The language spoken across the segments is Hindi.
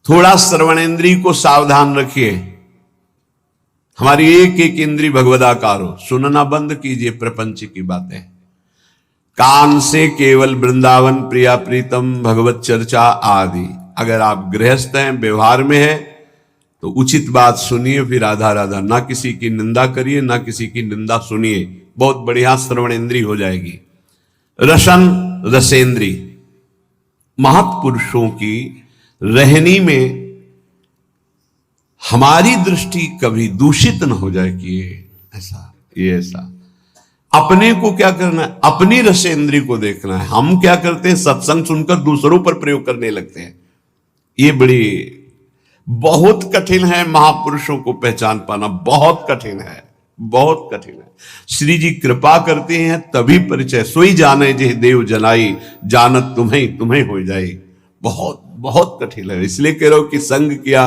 थोड़ा श्रवणेंद्रिय को सावधान रखिए। हमारी एक एक इंद्री भगवदाकार हो, सुनना बंद कीजिए प्रपंच की बातें। कान से केवल वृंदावन प्रिया प्रीतम भगवत चर्चा आदि। अगर आप गृहस्थ हैं, व्यवहार में है, तो उचित बात सुनिए, फिर राधा राधा। ना किसी की निंदा करिए, ना किसी की निंदा सुनिए। बहुत बढ़िया श्रवणेंद्री हो जाएगी। रसन रसेंद्री, महत्पुरुषों की रहनी में हमारी दृष्टि कभी दूषित न हो जाए कि ये ऐसा। अपने को क्या करना है, अपनी रसेंद्री को देखना है। हम क्या करते हैं, सत्संग सुनकर दूसरों पर प्रयोग करने लगते हैं। ये बड़ी बहुत कठिन है, महापुरुषों को पहचान पाना बहुत कठिन है, बहुत कठिन है। श्री जी कृपा करते हैं तभी परिचय, सोई जाने जे देव जनाई, जानत तुम्हें तुम्हें हो जाए। बहुत बहुत कठिन है। इसलिए कह रहा हूं कि संग किया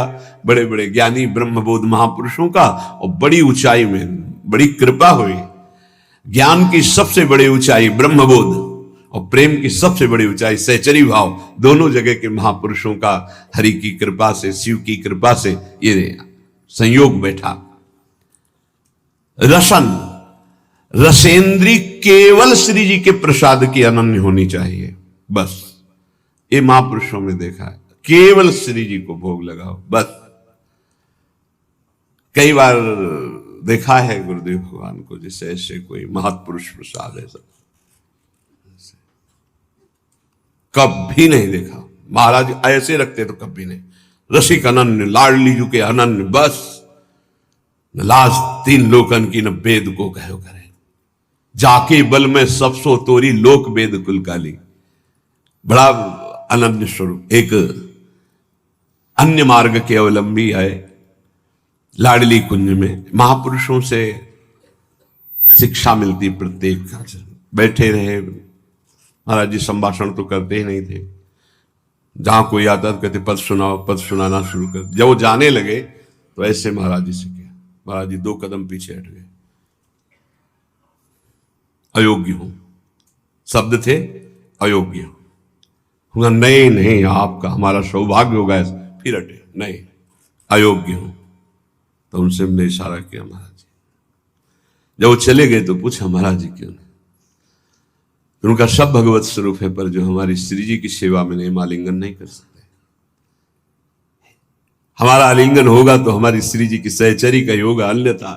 बड़े बड़े ज्ञानी ब्रह्मबोध महापुरुषों का, और बड़ी ऊंचाई में बड़ी कृपा हुई। ज्ञान की सबसे बड़ी ऊंचाई ब्रह्मबोध, और प्रेम की सबसे बड़ी ऊंचाई सहचरी भाव। दोनों जगह के महापुरुषों का हरि की कृपा से, शिव की कृपा से ये संयोग बैठा। रसन रसेंद्री केवल श्री जी के प्रसाद की अनन्य होनी चाहिए, बस। ये महापुरुषों में देखा है, केवल श्री जी को भोग लगाओ, बस। कई बार देखा है गुरुदेव भगवान को, जैसे ऐसे कोई महत्पुरुष प्रसाद है, सब कभी नहीं देखा। महाराज ऐसे रखते तो कभी नहीं। रसिक अनन्य, लाडली जू के अनन्य, बस। न लाज तीन लोकन की, न वेद को कहो करे, जाके बल में सब सो तोरी, लोक वेद कुल काली। बड़ा अनन्य स्वरूप। एक अन्य मार्ग के अवलंबी है, लाडली कुंज में महापुरुषों से शिक्षा मिलती। प्रत्येक बैठे रहे, महाराज जी संभाषण तो करते ही नहीं थे। जहां कोई आता तो कहते पद सुनाओ, पद सुनाना शुरू कर। जब वो जाने लगे तो ऐसे महाराज जी से किया, महाराज जी 2 कदम पीछे हट गए। अयोग्य हूं, शब्द थे अयोग्य हूं। नहीं नहीं, आपका हमारा सौभाग्य होगा। फिर हटे, नहीं अयोग्य हूं। तो उनसे हमने इशारा किया, महाराज जी। जब वो चले गए तो पूछा, महाराज जी क्यों नहीं? तो उनका सब भगवत स्वरूप है, पर जो हमारी श्री जी की सेवा में नहीं, आलिंगन नहीं कर सकते। हमारा आलिंगन होगा तो हमारी श्री जी की सहचरी का ही होगा, अन्यथा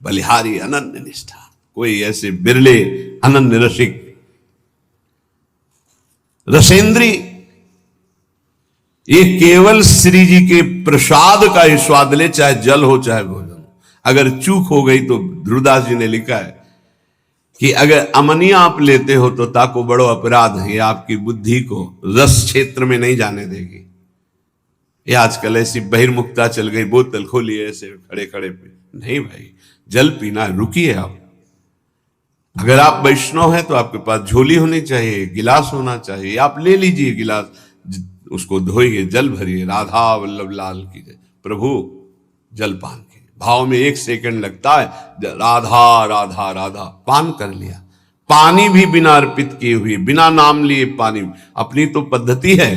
बलिहारी अनन्य निष्ठा। कोई ऐसे बिरले अनन्य रसिक। रसेंद्री ये केवल श्री जी के प्रसाद का ही स्वाद ले, चाहे जल हो चाहे भोजन। अगर चूक हो गई तो ध्रुवदास जी ने लिखा है कि अगर अमनिया आप लेते हो तो ताको बड़ो अपराध है, आपकी बुद्धि को रस क्षेत्र में नहीं जाने देगी। ये आजकल ऐसी बहिर्मुखता चल गई, बोतल खोली ऐसे खड़े खड़े पे। नहीं भाई, जल पीना, रुकिए आप। अगर आप वैष्णव हैं तो आपके पास झोली होनी चाहिए, गिलास होना चाहिए। आप ले लीजिए गिलास, उसको धोइए, जल भरिए, राधा वल्लभ लाल की जय, प्रभु जल पान कीजिए। भाव में 1 सेकंड लगता है, राधा राधा राधा, पान कर लिया। पानी भी बिना अर्पित किए हुए, बिना नाम लिए पानी। अपनी तो पद्धति है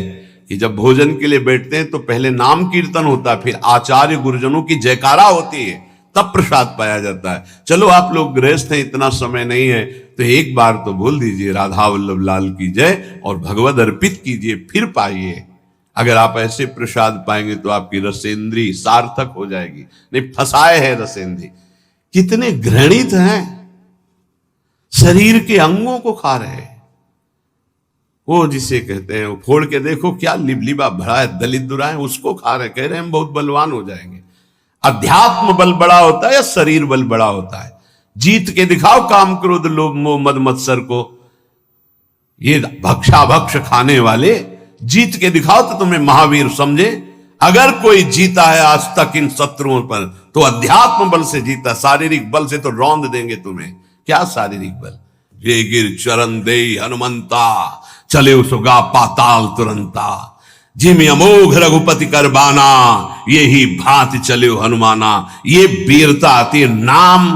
कि जब भोजन के लिए बैठते हैं तो पहले नाम कीर्तन होता है, फिर आचार्य गुरुजनों की जयकारा होती है, तब प्रसाद पाया जाता है। चलो आप लोग गृहस्थ हैं, इतना समय नहीं है, तो एक बार तो बोल दीजिए राधा वल्लभ लाल की जय और भगवद अर्पित कीजिए, फिर पाइए। अगर आप ऐसे प्रसाद पाएंगे तो आपकी रसेंद्री सार्थक हो जाएगी। नहीं, फंसाए है रसेंद्री। कितने घृणित हैं, शरीर के अंगों को खा रहे हैं। वो जिसे कहते हैं, वो फोड़ के देखो क्या लिबलिबा भरा है, दलित दुराए, उसको खा रहे, कह रहे हैं हम बहुत बलवान हो जाएंगे। अध्यात्म बल बड़ा होता है या शरीर बल बड़ा होता है? जीत के दिखाओ काम क्रोध लोभ मोह मद मत्सर को। ये भक्षा भक्ष खाने वाले जीत के दिखाओ तो तुम्हें महावीर समझे। अगर कोई जीता है आज तक इन शत्रुओं पर तो अध्यात्म बल से जीता, शारीरिक बल से तो रौंद देंगे तुम्हें। क्या शारीरिक बल? ये गिर चरण दे हनुमंता, चले उसगा पाताल तुरंता। जिम अमोघ रघुपति कर बाना, ये ही भांति चले हनुमाना। ये वीरता आती है, नाम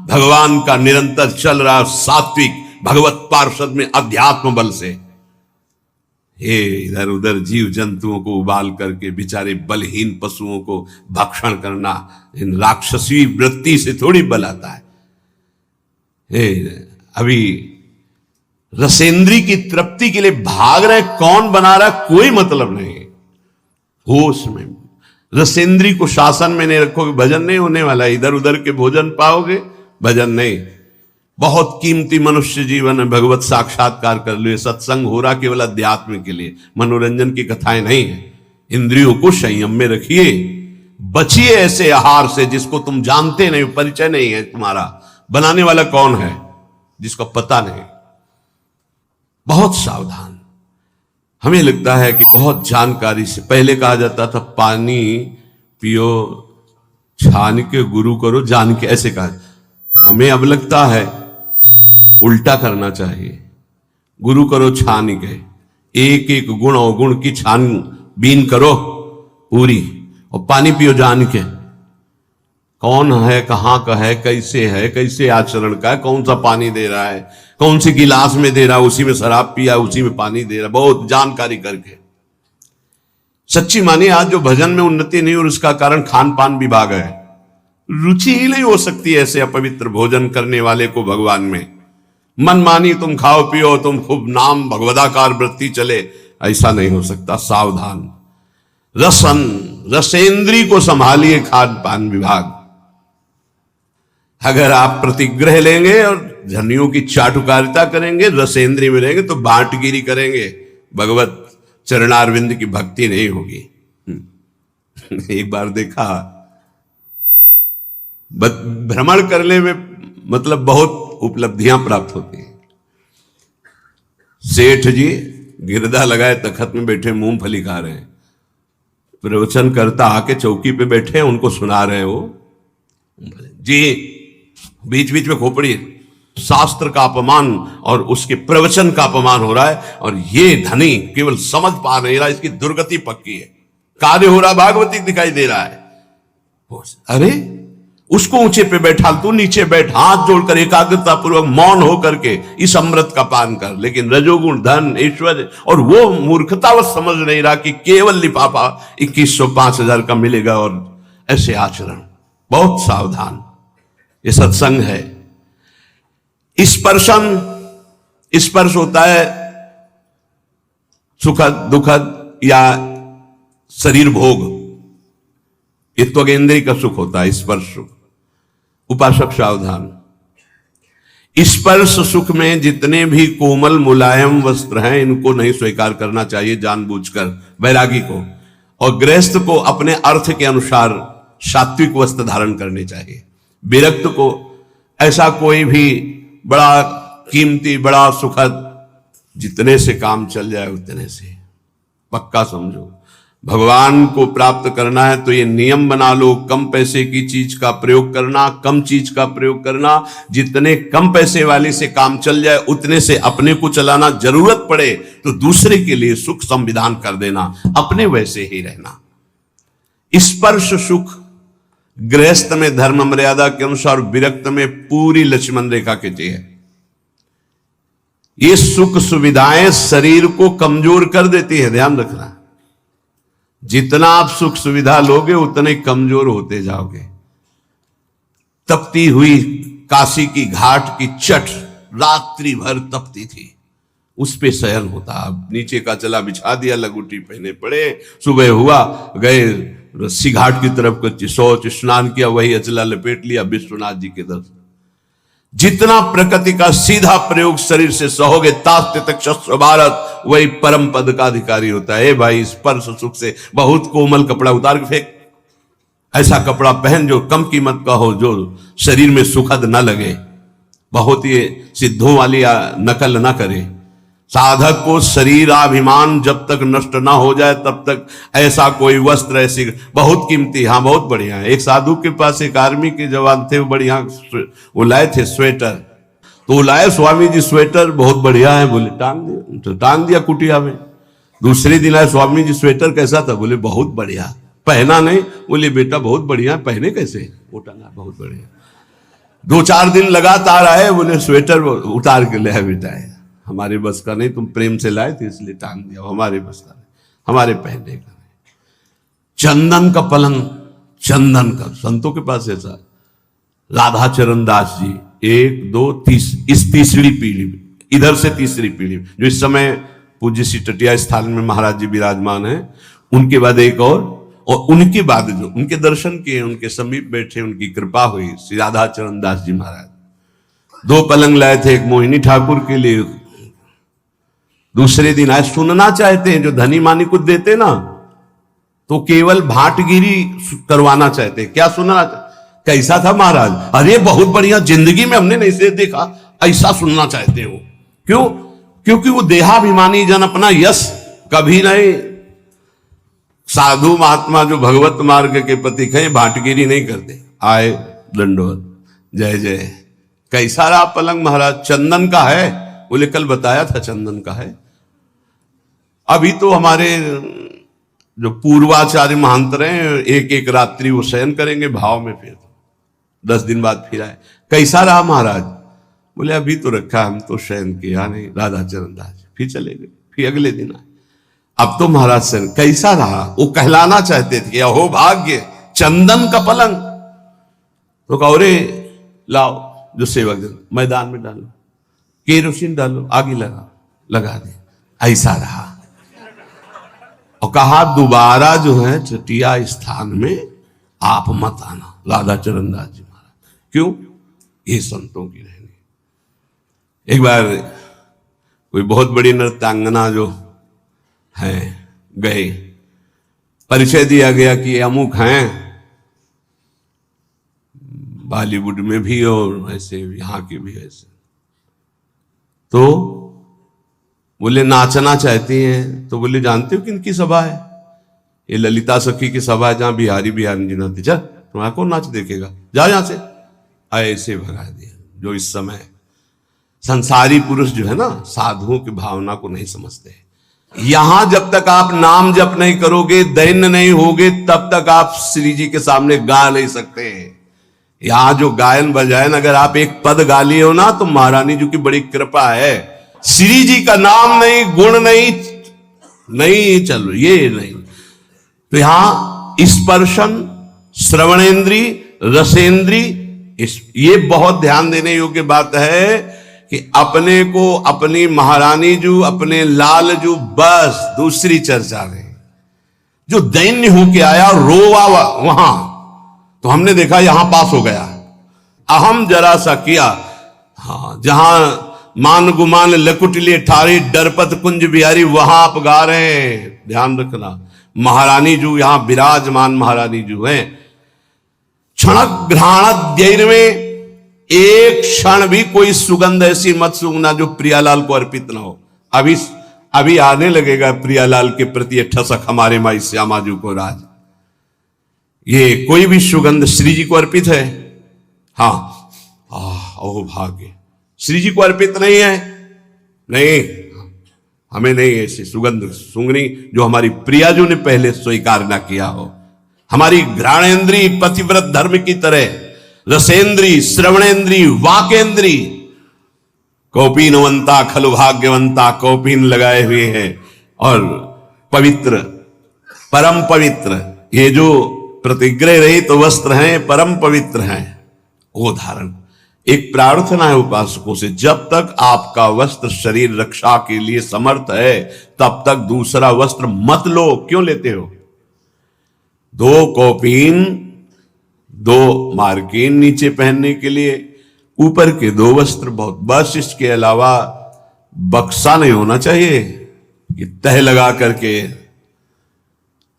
भगवान का निरंतर चल रहा, सात्विक भगवत पार्षद में अध्यात्म बल से। हे इधर उधर जीव जंतुओं को उबाल करके बेचारे बलहीन पशुओं को भक्षण करना, इन राक्षसी वृत्ति से थोड़ी बल आता है। अभी रसेंद्री की तृप्ति के लिए भाग रहे, कौन बना रहा कोई मतलब नहीं। होश में रसेंद्री को शासन में नहीं रखोगे, भजन नहीं होने वाला। इधर उधर के भोजन पाओगे, भजन नहीं। बहुत कीमती मनुष्य जीवन में भगवत साक्षात्कार कर लो। सत्संग हो रहा केवल अध्यात्म के लिए, मनोरंजन की कथाएं नहीं है। इंद्रियों को संयम में रखिए, बचिए ऐसे आहार से जिसको तुम जानते नहीं, परिचय नहीं है तुम्हारा। बनाने वाला कौन है जिसको पता नहीं। बहुत सावधान। हमें लगता है कि बहुत जानकारी से, पहले कहा जाता था पानी पियो छान के गुरु करो जान के, ऐसे कहा। हमें अब लगता है उल्टा करना चाहिए, गुरु करो छान के, एक एक गुण और गुण की छानबीन करो पूरी, और पानी पियो जान के। कौन है, कहां का है, कैसे आचरण का है, कौन सा पानी दे रहा है, कौन सी गिलास में दे रहा है, उसी में शराब पिया उसी में पानी दे रहा है, बहुत जानकारी करके। सच्ची मानिए आज जो भजन में उन्नति नहीं और उसका कारण खान पान विभाग है। रुचि ही नहीं हो सकती ऐसे अपवित्र भोजन करने वाले को भगवान में। मन मानी तुम खाओ पियो, तुम खूब नाम भगवदाकार वृत्ति चले, ऐसा नहीं हो सकता। सावधान। रसेंद्री को संभालिए खान पान विभाग। अगर आप प्रतिग्रह लेंगे और धनियों की चाटुकारिता करेंगे, रसेंद्री में रहेंगे तो बांटगिरी करेंगे, भगवत चरणारविंद की भक्ति नहीं होगी। एक बार देखा, भ्रमण करने में मतलब बहुत उपलब्धियां प्राप्त होती हैं। सेठ जी गिरदा लगाए तखत में बैठे मूंगफली खा रहे हैं, प्रवचन करता आके चौकी पे बैठे हैं, उनको सुना रहे हो जी, बीच बीच में खोपड़ी। शास्त्र का अपमान और उसके प्रवचन का अपमान हो रहा है, और ये धनी केवल समझ पा नहीं रहा, इसकी दुर्गति पक्की है। कार्य हो रहा भागवती दिखाई दे रहा है। अरे उसको ऊंचे पे बैठा, तू नीचे बैठ, हाथ जोड़कर एकाग्रता पूर्वक मौन होकर के इस अमृत का पान कर। लेकिन रजोगुण धन ऐश्वर्य, और वो मूर्खतावश समझ नहीं रहा कि केवल लिफाफा 2100 5000 का मिलेगा, और ऐसे आचरण। बहुत सावधान। ये सत्संग है। स्पर्श होता है सुखद दुखद या शरीर भोग, ये त्वगेंद्रिय का सुख होता है स्पर्श सुख। उपासक सावधान। स्पर्श सुख में जितने भी कोमल मुलायम वस्त्र हैं, इनको नहीं स्वीकार करना चाहिए जानबूझकर वैरागी को। और गृहस्थ को अपने अर्थ के अनुसार सात्विक वस्त्र धारण करने चाहिए। विरक्त को ऐसा कोई भी बड़ा कीमती बड़ा सुखद, जितने से काम चल जाए उतने से पक्का समझो। भगवान को प्राप्त करना है तो ये नियम बना लो, कम पैसे की चीज का प्रयोग करना, कम चीज का प्रयोग करना। जितने कम पैसे वाली से काम चल जाए उतने से अपने को चलाना, जरूरत पड़े तो दूसरे के लिए सुख संविधान कर देना, अपने वैसे ही रहना। स्पर्श सुख गृहस्थ में धर्म मर्यादा के अनुसार, विरक्त में पूरी लक्ष्मण रेखा के है। ये सुख सुविधाएं शरीर को कमजोर कर देती है, ध्यान रखना। जितना आप सुख सुविधा लोगे उतने कमजोर होते जाओगे। तपती हुई काशी की घाट की चट रात्रि भर तपती थी, उस पे शयन होता। अब नीचे का चला बिछा दिया, लगुटी पहने पड़े, सुबह हुआ गए रस्सी घाट की तरफ कर शौच स्नान किया, वही अचला लपेट लिया, विश्वनाथ जी के दर्शन। जितना प्रकृति का सीधा प्रयोग शरीर से सहोगे, तास्ते तक शस्त्र भारत, वही परम पद का अधिकारी होता है। भाई स्पर्श सुख से बहुत कोमल कपड़ा उतार के फेंक, ऐसा कपड़ा पहन जो कम कीमत का हो, जो शरीर में सुखद न लगे, बहुत ही सिद्धों वाली नकल ना करे। साधक को शरीराभिमान जब तक नष्ट ना हो जाए तब तक ऐसा कोई वस्त्र, ऐसी बहुत कीमती, हाँ बहुत बढ़िया है। एक साधु के पास एक आर्मी के जवान थे, वो बढ़िया वो लाए थे स्वेटर, तो वो लाए स्वामी जी स्वेटर बहुत बढ़िया है, बोले टांग दिया कुटिया में। दूसरे दिन आए, स्वामी जी स्वेटर कैसा था? बोले बहुत बढ़िया। पहना नहीं? बोले बेटा बहुत बढ़िया, पहने कैसे? वो टांगा बहुत बढ़िया। 2-4 दिन लगातार आए, बोले स्वेटर उतार के ले बेटा है। हमारे बस का नहीं, तुम प्रेम से लाए थे इसलिए टांग दिया, हमारे बस का नहीं, हमारे पहनने का नहीं। चंदन का पलंग, चंदन का, संतों के पास ऐसा। राधा चरण दास जी 1 2 इस तीसरी पीढ़ी में, इधर से तीसरी पीढ़ी में, जो इस समय पूज्य श्री टटिया स्थान में महाराज जी विराजमान है, उनके बाद एक और उनके बाद जो उनके दर्शन किए, उनके समीप बैठे, उनकी कृपा हुई, श्री राधा चरण दास जी महाराज 2 पलंग लाए थे, एक मोहिनी ठाकुर के लिए। दूसरे दिन आए, सुनना चाहते हैं, जो धनी मानी कुछ देते ना तो केवल भाटगिरी करवाना चाहते। क्या सुनना, कैसा था महाराज? अरे बहुत बढ़िया, जिंदगी में हमने नहीं से देखा, ऐसा सुनना चाहते हो। क्यों? क्योंकि वो देहाभिमानी जन अपना यश कभी नहीं, साधु महात्मा जो भगवत मार्ग के प्रतीक हैं भाटगिरी नहीं करते। आए दंडोत, जय जय। कैसा रहा पलंग महाराज? चंदन का है, बोले कल बताया था चंदन का है। अभी तो हमारे जो पूर्वाचार्य महांतर हैं, एक एक रात्रि वो शयन करेंगे भाव में, फिर 10 दिन बाद फिर आए। कैसा रहा महाराज? बोले अभी तो रखा, हम तो शयन किया नहीं। राधा चरण दास फिर चले गए, फिर अगले दिन आए। अब तो महाराज शयन कैसा रहा? वो कहलाना चाहते थे, अहो भाग्य, चंदन का पलंग। तो कहो रे लाओ, जो सेवक जन, मैदान में डालो, केरोसिन डालो, आगे लगा दे। ऐसा रहा। और कहा दोबारा जो है टटिया स्थान में आप मत आना, राधा चरण दास जी महाराज। क्यों? ये संतों की रहनी। एक बार कोई बहुत बड़ी नृत्यांगना जो है गए, परिचय दिया गया कि अमुक हैं, बॉलीवुड में भी और ऐसे यहां के भी ऐसे। तो बोले नाचना चाहती हैं। तो बोले जानते हो किनकी सभा है? ये ललिता सखी की सभा है, जहां बिहारी जी नाचते। चल तुम्हारा कौन नाच देखेगा, जा यहां से। ऐसे भगा दिया। जो इस समय संसारी पुरुष जो है ना, साधुओं की भावना को नहीं समझते। यहां जब तक आप नाम जप नहीं करोगे, दैन्य नहीं होगे, तब तक आप श्री जी के सामने गा नहीं सकते। यहां जो गायन बजायन अगर आप एक पद गा लिए हो ना, तो महारानी जी की बड़ी कृपा है। श्री जी का नाम नहीं, गुण नहीं चल, ये नहीं। तो यहां स्पर्शन, श्रवणेन्द्री, रसेंद्री, ये बहुत ध्यान देने योग्य बात है कि अपने को अपनी महारानी जू, अपने लाल जू, बस दूसरी चर्चा नहीं। जो दैन्य होके आया रोवा वहां, तो हमने देखा यहां पास हो गया। अहम जरा सा किया, हाँ, जहां मान गुमान लकुट लिए ठारी, डरपत कुंज बिहारी, वहां आप गा रहे हैं। ध्यान रखना, महारानी जू यहां विराजमान महारानी जू हैं। क्षणक घ्राण में एक क्षण भी कोई सुगंध ऐसी मत सूंघना जो प्रियालाल को अर्पित ना हो। अभी आने लगेगा प्रियालाल के प्रति ठसक हमारे माई श्यामा जू को राज। ये कोई भी सुगंध श्री जी को अर्पित है? हाँ, ओ भाग्य, श्री जी को अर्पित नहीं है। नहीं, हमें नहीं ऐसी सुगंध सूंघनी जो हमारी प्रियाजू ने पहले स्वीकार ना किया हो। हमारी घ्राणेन्द्री पतिव्रत धर्म की तरह, रसेंद्री, श्रवणेन्द्री, वाकेंद्री, कौपीनवंता खलु भाग्यवंता, कौपीन लगाए हुए हैं और पवित्र, परम पवित्र, ये जो प्रतिग्रह रहित तो वस्त्र हैं, परम पवित्र हैं, वो धारण। एक प्रार्थना है उपासकों से, जब तक आपका वस्त्र शरीर रक्षा के लिए समर्थ है, तब तक दूसरा वस्त्र मत लो। क्यों लेते हो? 2 कौपीन, 2 मार्किन नीचे पहनने के लिए, ऊपर के 2 वस्त्र बहुत, बस इसके अलावा बक्सा नहीं होना चाहिए कि तह लगा करके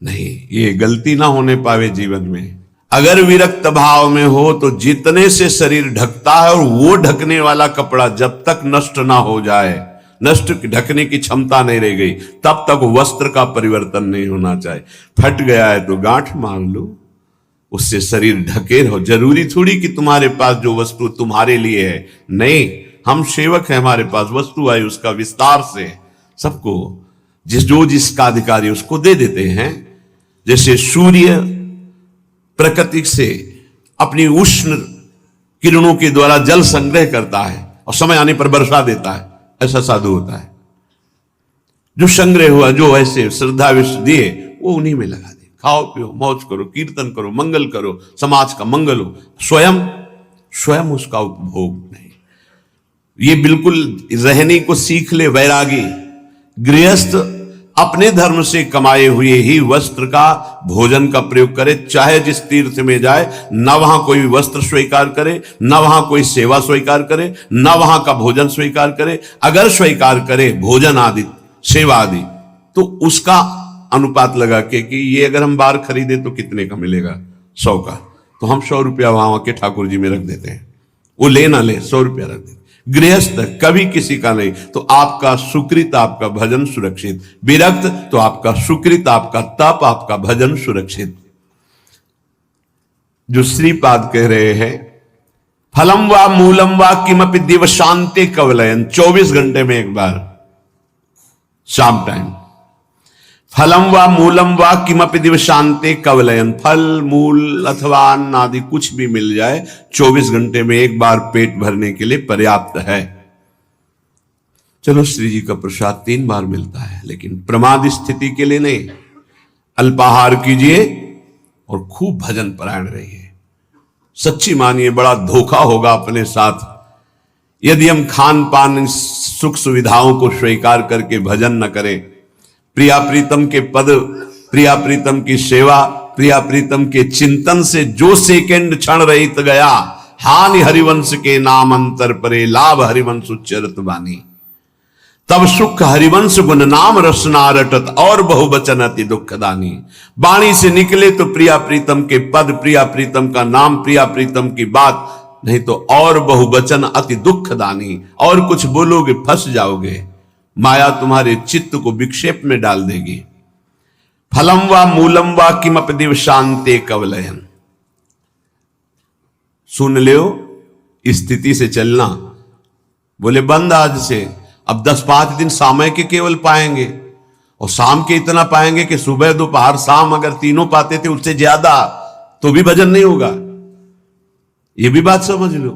नहीं। ये गलती ना होने पावे जीवन में। अगर विरक्त भाव में हो तो जितने से शरीर ढकता है, और वो ढकने वाला कपड़ा जब तक नष्ट ना हो जाए, नष्ट ढकने की क्षमता नहीं रह गई, तब तक वस्त्र का परिवर्तन नहीं होना चाहिए। फट गया है तो गांठ मांग लो, उससे शरीर ढके रहो। जरूरी थोड़ी कि तुम्हारे पास जो वस्तु तुम्हारे लिए है, नहीं, हम सेवक हैं, हमारे पास वस्तु आई, उसका विस्तार से सबको जिसका अधिकारी उसको दे देते हैं। जैसे सूर्य प्रकृति से अपनी उष्ण किरणों के द्वारा जल संग्रह करता है और समय आने पर वर्षा देता है, ऐसा साधु होता है जो संग्रह हुआ, जो ऐसे श्रद्धा विष दिए वो उन्हीं में लगा दे। खाओ पियो, मौज करो, कीर्तन करो, मंगल करो, समाज का मंगल हो, स्वयं उसका उपभोग नहीं। ये बिल्कुल रहने को सीख ले वैरागी। गृहस्थ अपने धर्म से कमाए हुए ही वस्त्र का, भोजन का प्रयोग करे, चाहे जिस तीर्थ में जाए, न वहां कोई वस्त्र स्वीकार करे, न वहां कोई सेवा स्वीकार करे, न वहां का भोजन स्वीकार करे। अगर स्वीकार करे भोजन आदि, सेवा आदि, तो उसका अनुपात लगा के कि ये अगर हम बाहर खरीदे तो कितने का मिलेगा, 100 का, तो हम 100 रुपया वहां के ठाकुर जी में रख देते हैं। वो ले ना ले, 100 रुपया रख देते। गृहस्थ कभी किसी का नहीं, तो आपका सुकृत, आपका भजन सुरक्षित। विरक्त तो आपका सुकृत, आपका तप, आपका भजन सुरक्षित। जो श्रीपाद कह रहे हैं, फलम वा मूलम वा किमपि दिव शांति कवलयन, 24 घंटे में एक बार शाम टाइम, फलम वा मूलम वा किमपि दिव शांति कवलयन, फल मूल अथवा अन्न आदि कुछ भी मिल जाए 24 घंटे में एक बार पेट भरने के लिए पर्याप्त है। चलो श्री जी का प्रसाद 3 बार मिलता है, लेकिन प्रमाद स्थिति के लिए नहीं। अल्पाहार कीजिए और खूब भजन परायण रहिए। सच्ची मानिए बड़ा धोखा होगा अपने साथ यदि हम खान पान सुख सुविधाओं को स्वीकार करके भजन न करें। प्रिया प्रीतम के पद, प्रिया प्रीतम की सेवा, प्रिया प्रीतम के चिंतन से जो सेकंड क्षण रहित गया, हानि हरिवंश के नाम अंतर परे, लाभ हरिवंश उच्चरत बानी। तब सुख हरिवंश गुण नाम रसना रटत, और बहुवचन अति दुखदानी। वाणी से निकले तो प्रिया प्रीतम के पद, प्रिया प्रीतम का नाम, प्रिया प्रीतम की बात, नहीं तो और बहुवचन अति दुखदानी। और कुछ बोलोगे फंस जाओगे, माया तुम्हारे चित्त को विक्षेप में डाल देगी। फलम वा मूलम वा किमपि दिव शांते कवलयन, सुन लो स्थिति से चलना। बोले बंद आज से, अब 10-5 दिन सामय के केवल पाएंगे, और शाम के इतना पाएंगे कि सुबह दोपहर शाम अगर तीनों पाते थे उससे ज्यादा तो भी भजन नहीं होगा। ये भी बात समझ लो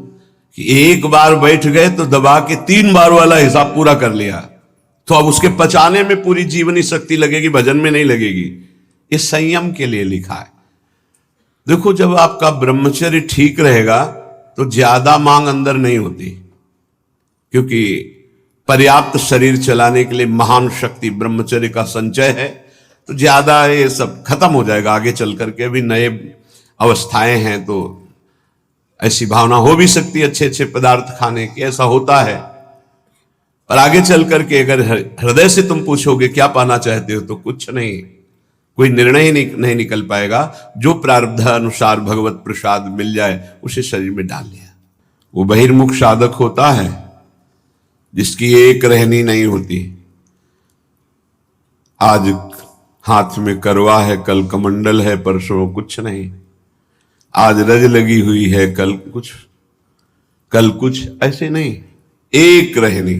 कि एक बार बैठ गए तो दबा के 3 बार वाला हिसाब पूरा कर लिया, तो अब उसके पचाने में पूरी जीवनी शक्ति लगेगी, भजन में नहीं लगेगी। ये संयम के लिए लिखा है। देखो जब आपका ब्रह्मचर्य ठीक रहेगा तो ज्यादा मांग अंदर नहीं होती, क्योंकि पर्याप्त शरीर चलाने के लिए महान शक्ति ब्रह्मचर्य का संचय है। तो ज्यादा ये सब खत्म हो जाएगा आगे चल करके। अभी नए अवस्थाएं हैं तो ऐसी भावना हो भी सकती है अच्छे अच्छे पदार्थ खाने की, ऐसा होता है। पर आगे चल करके अगर हृदय से तुम पूछोगे क्या पाना चाहते हो, तो कुछ नहीं, कोई निर्णय ही नहीं निकल पाएगा। जो प्रारब्ध अनुसार भगवत प्रसाद मिल जाए उसे शरीर में डाल लिया। वो बहिर्मुख साधक होता है जिसकी एक रहनी नहीं होती। आज हाथ में करवा है, कल कमंडल है, परसों कुछ नहीं। आज रज लगी हुई है, कल कुछ, ऐसे नहीं। एक रहनी,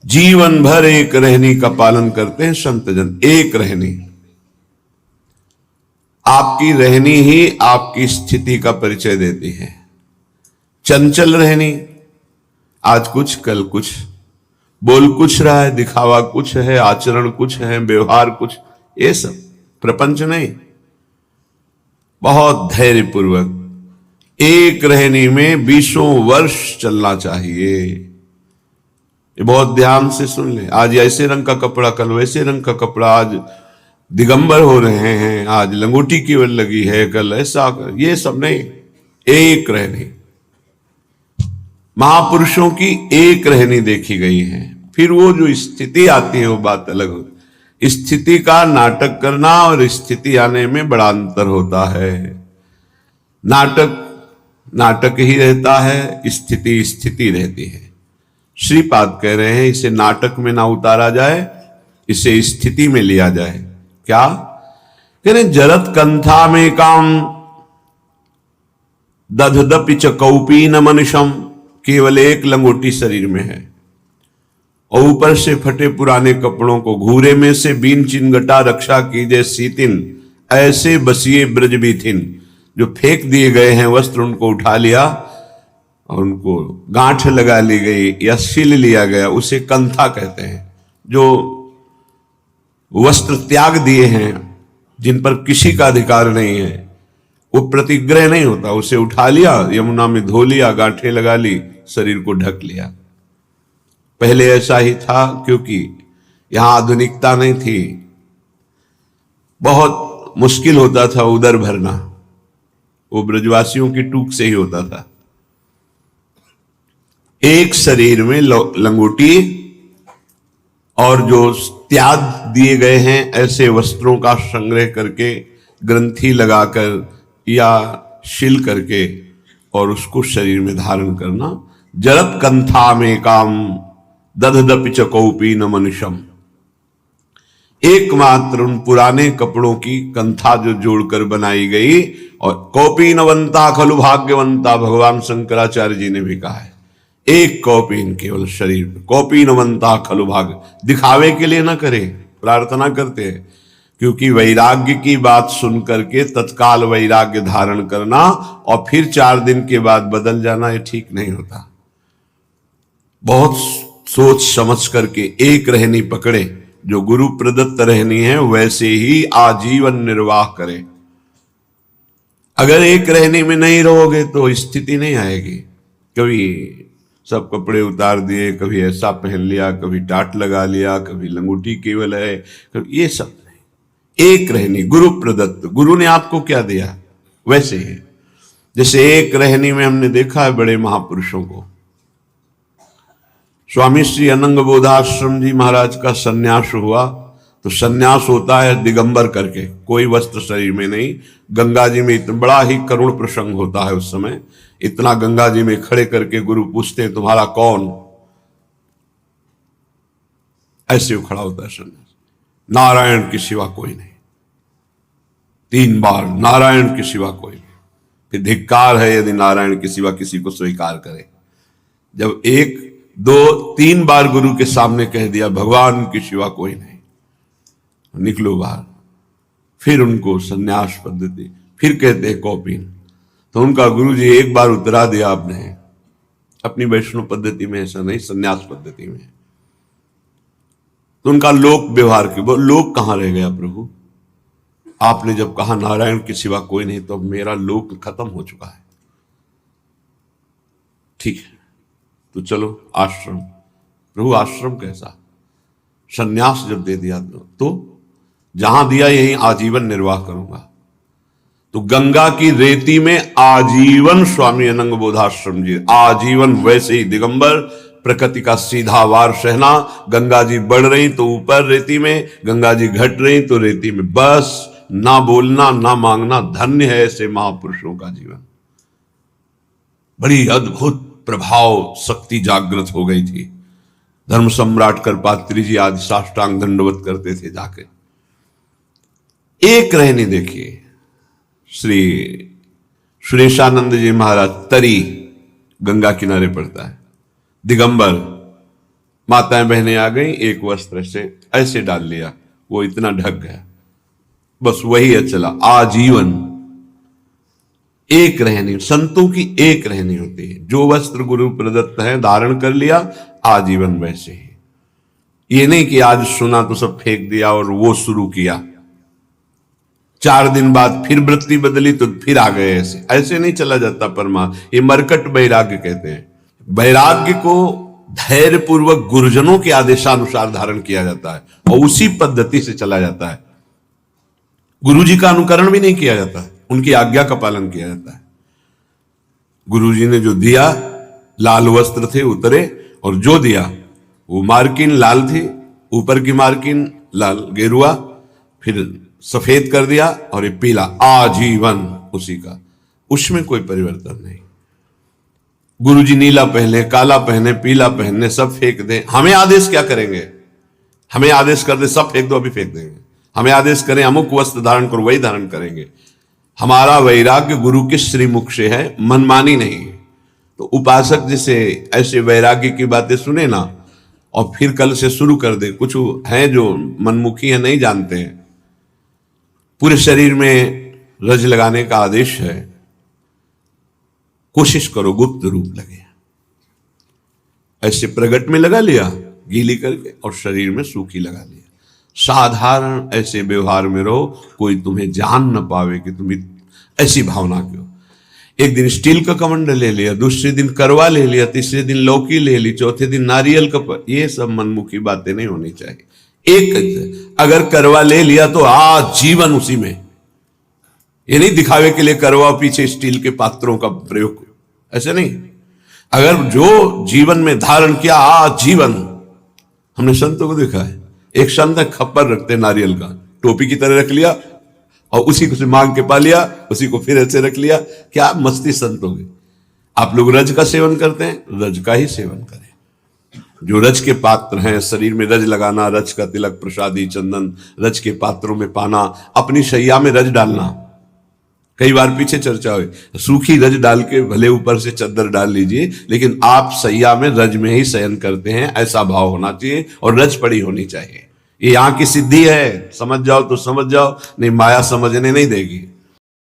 जीवन भर एक रहनी का पालन करते हैं संतजन। एक रहनी, आपकी रहनी ही आपकी स्थिति का परिचय देती है। चंचल रहनी, आज कुछ कल कुछ, बोल कुछ रहा है, दिखावा कुछ है, आचरण कुछ है, व्यवहार कुछ, ये सब प्रपंच नहीं। बहुत धैर्यपूर्वक एक रहनी में 20 वर्ष चलना चाहिए। ये बहुत ध्यान से सुन ले। आज ऐसे रंग का कपड़ा, कल वैसे रंग का कपड़ा, आज दिगंबर हो रहे हैं, आज लंगोटी केवल लगी है, कल ऐसा, ये सब नहीं। एक रहनी, महापुरुषों की एक रहनी देखी गई है। फिर वो जो स्थिति आती है वो बात अलग होती। स्थिति का नाटक करना और स्थिति आने में बड़ा अंतर होता है। नाटक ही रहता है, स्थिति स्थिति रहती है। श्रीपाद कह रहे हैं इसे नाटक में ना उतारा जाए, इसे स्थिति में लिया जाए। क्या कह रहे? जरत कंथा में काम दधदपि च कौपीन मनुषम, केवल एक लंगोटी शरीर में है और ऊपर से फटे पुराने कपड़ों को घूरे में से बीन चिनगटा रक्षा कीजिए सीतिन, ऐसे बसिए ब्रज बीथिन। जो फेंक दिए गए हैं वस्त्र उनको उठा लिया, और उनको गांठ लगा ली गई या सिल लिया गया, उसे कंथा कहते हैं। जो वस्त्र त्याग दिए हैं, जिन पर किसी का अधिकार नहीं है, वो प्रतिग्रह नहीं होता, उसे उठा लिया, यमुना में धो लिया, गांठें लगा ली, शरीर को ढक लिया। पहले ऐसा ही था, क्योंकि यहां आधुनिकता नहीं थी, बहुत मुश्किल होता था उदर भरना, वो ब्रजवासियों की टूक से ही होता था। एक शरीर में लंगोटी और जो त्याग दिए गए हैं ऐसे वस्त्रों का संग्रह करके, ग्रंथि लगाकर या शिल करके, और उसको शरीर में धारण करना। जरत कंथा में काम दधदपि च कौपी न मनुष्यम। एकमात्र उन पुराने कपड़ों की कंथा जो जोड़कर बनाई गई, और कौपीनवंता खलु भाग्यवंता, भगवान शंकराचार्य जी ने भी कहा है, एक कौपीन केवल शरीर में, कौपीनवंता खलु भाग्य, दिखावे के लिए ना करे, प्रार्थना करते हैं, क्योंकि वैराग्य की बात सुन करके तत्काल वैराग्य धारण करना और फिर 4 दिन के बाद बदल जाना, ये ठीक नहीं होता। बहुत सोच समझ करके एक रहनी पकड़े, जो गुरु प्रदत्त रहनी है वैसे ही आजीवन निर्वाह करे। अगर एक रहने में नहीं रहोगे तो स्थिति नहीं आएगी। कभी सब कपड़े उतार दिए, कभी ऐसा पहन लिया, कभी टाट लगा लिया, कभी लंगोटी केवल है, कभी ये सब नहीं। एक रहनी गुरु प्रदत्त, गुरु ने आपको क्या दिया वैसे ही। जैसे एक रहनी में हमने देखा है बड़े महापुरुषों को। स्वामी श्री अनंग बोधाश्रम जी महाराज का सन्यास हुआ, तो सन्यास होता है दिगंबर करके, कोई वस्त्र शरीर में नहीं। गंगा जी में इतना बड़ा ही करुण प्रसंग होता है उस समय, इतना गंगा जी में खड़े करके गुरु पूछते हैं तुम्हारा कौन, ऐसे खड़ा होता है सन्यास, नारायण के सिवा कोई नहीं, 3 बार नारायण के सिवा कोई नहीं। फिर धिक्कार है यदि नारायण के सिवा किसी को स्वीकार करे। जब 1 2 3 बार गुरु के सामने कह दिया भगवान के सिवा कोई नहीं, निकलो बाहर। फिर उनको सन्यास पद्धति, फिर कहते हैं कौपीन। तो उनका गुरु जी एक बार उतरा दिया आपने, अपनी वैष्णव पद्धति में ऐसा नहीं, सन्यास पद्धति में। तो उनका लोक व्यवहार के, वो लोक कहां रह गया प्रभु, आपने जब कहा नारायण के सिवा कोई नहीं, तो अब मेरा लोक खत्म हो चुका है। ठीक है, तो चलो आश्रम। प्रभु आश्रम कैसा, सन्यास जब दे दिया तो जहां दिया यहीं आजीवन निर्वाह करूंगा। तो गंगा की रेती में आजीवन स्वामी अनंग बोधाश्रम जी, आजीवन वैसे ही दिगंबर, प्रकृति का सीधा वार सहना। गंगा जी बढ़ रही तो ऊपर रेती में, गंगा जी घट रही तो रेती में, बस ना बोलना ना मांगना। धन्य है ऐसे महापुरुषों का जीवन। बड़ी अद्भुत प्रभाव शक्ति जागृत हो गई थी। धर्म सम्राट करपात्री जी आदि साष्टांग दंडवत करते थे जाके। एक रहनी देखिए, श्री सुरेशानंद जी महाराज, तरी गंगा किनारे पड़ता है, दिगंबर, माताएं बहनें आ गई, एक वस्त्र से ऐसे डाल लिया, वो इतना ढक गया, बस वही चला आजीवन। एक रहनी, संतों की एक रहनी होती है, जो वस्त्र गुरु प्रदत्त है धारण कर लिया, आजीवन वैसे ही। ये नहीं कि आज सुना तो सब फेंक दिया और वो शुरू किया, 4 दिन बाद फिर वृत्ति बदली तो फिर आ गए, ऐसे नहीं चला जाता परमा। ये मरकट वैराग्य कहते हैं। वैराग्य को धैर्य पूर्वक गुरुजनों के आदेशानुसार धारण किया जाता है और उसी पद्धति से चला जाता है। गुरु जी का अनुकरण भी नहीं किया जाता है, उनकी आज्ञा का पालन किया जाता है। गुरु जी ने जो दिया, लाल वस्त्र थे उतरे, और जो दिया वो मार्किन लाल थी, ऊपर की मार्किन लाल गेरुआ, फिर सफेद कर दिया, और ये पीला, आजीवन उसी का, उसमें कोई परिवर्तन नहीं। गुरुजी नीला पहने, काला पहने, पीला पहने, सब फेंक दें, हमें आदेश क्या करेंगे? हमें आदेश कर दे सब फेंक दो, अभी फेंक देंगे। हमें आदेश करें अमुक वस्त्र धारण करो, वही धारण करेंगे। हमारा वैराग्य गुरु के श्रीमुख से है, मनमानी नहीं। तो उपासक जैसे ऐसे वैराग्य की बातें सुने ना, और फिर कल से शुरू कर दे। कुछ हैं जो मनमुखी है, नहीं जानते हैं, पूरे शरीर में रज लगाने का आदेश है, कोशिश करो गुप्त रूप लगे, ऐसे प्रगट में लगा लिया गीली करके और शरीर में सूखी लगा लिया। साधारण ऐसे व्यवहार में रहो, कोई तुम्हें जान न पावे कि तुम ऐसी भावना क्यों। एक दिन स्टील का कमंडल ले लिया, दूसरे दिन करवा ले लिया, तीसरे दिन लौकी ले ली, चौथे दिन नारियल का। ये सब मनमुखी बातें नहीं होनी चाहिए। एक अगर करवा ले लिया तो आज जीवन उसी में, ये नहीं दिखावे के लिए करवा पीछे स्टील के पात्रों का प्रयोग, ऐसे नहीं। अगर जो जीवन में धारण किया आज जीवन, हमने संतों को देखा है, एक संत खप्पर रखते नारियल का, टोपी की तरह रख लिया और उसी को से मांग के पा लिया, उसी को फिर ऐसे रख लिया। क्या मस्ती संत हो गई। आप लोग रज का सेवन करते हैं, रज का ही सेवन करें। जो रज के पात्र हैं, शरीर में रज लगाना, रज का तिलक प्रसादी चंदन रज के पात्रों में पाना, अपनी शैया में रज डालना। कई बार पीछे चर्चा हुई, सूखी रज डाल के भले ऊपर से चद्दर डाल लीजिए, लेकिन आप सैया में रज में ही शयन करते हैं, ऐसा भाव होना चाहिए और रज पड़ी होनी चाहिए। ये यहाँ की सिद्धि है, समझ जाओ तो समझ जाओ, नहीं माया समझने नहीं देगी।